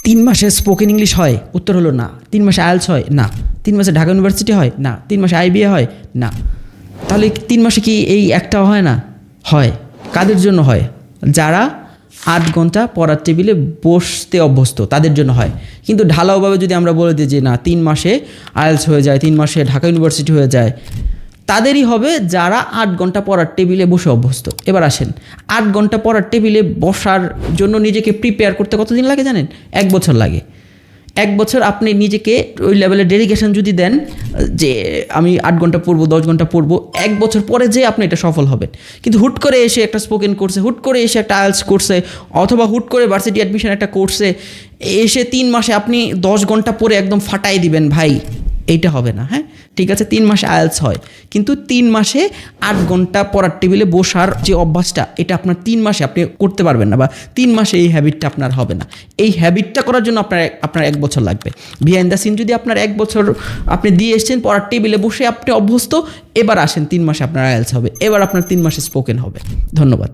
3 মাসে spoken English হয়? উত্তর হলো না। 3 মাসে আইএলস হয়? না। 3 মাসে ঢাকা ইউনিভার্সিটি হয়? না। 3 মাসে আইবিএ হয়? না। তাহলে 3 মাসে কি এই একটাও হয় না? হয়। কাদের জন্য হয়? যারা 8 ঘন্টা পড়ার টেবিলে বসতে অভ্যস্ত তাদের জন্য হয়। কিন্তু ঢালাওভাবে যদি আমরা বলে দিই যে না 3 মাসে আইএলস হয়ে যায়, 3 মাসে ঢাকা ইউনিভার্সিটি হয়ে যায়, তাদেরই হবে যারা 8 ঘন্টা পড়ার টেবিলে বসে অভ্যস্ত। এবার আসেন, 8 ঘন্টা পড়ার টেবিলে বসার জন্য নিজেকে প্রিপেয়ার করতে কতদিন লাগে জানেন? 1 বছর লাগে। 1 বছর আপনি নিজেকে ওই লেভেলের ডেডিকেশন যদি দেন যে আমি 8 ঘন্টা পড়বো, 10 ঘন্টা পড়বো, 1 বছর পরে যে আপনি এটা সফল হবেন। কিন্তু হুট করে এসে একটা স্পোকেন কোর্সে, হুট করে এসে একটা আইএলস কোর্সে, অথবা হুট করে ভার্সিটি অ্যাডমিশন একটা কোর্সে এসে 3 মাসে আপনি 10 ঘন্টা পরে একদম ফাটাই দিবেন, ভাই এইটা হবে না। হ্যাঁ, ঠিক আছে, 3 মাসে আইএলস হয়, কিন্তু 3 মাসে 8 ঘন্টা পড়ার টেবিলে বসার যে অভ্যাসটা, এটা আপনার 3 মাসে আপনি করতে পারবেন না, বা 3 মাসে এই হ্যাবিটটা আপনার হবে না। এই হ্যাবিটটা করার জন্য আপনার 1 বছর লাগবে। বিহাইন্ড দ্য সিন যদি আপনার 1 বছর আপনি দিয়ে এসছেন, পড়ার টেবিলে বসে আপনি অভ্যস্ত, এবার আসেন 3 মাসে আপনার আইএলস হবে, এবার আপনার 3 মাসে স্পোকেন হবে। ধন্যবাদ।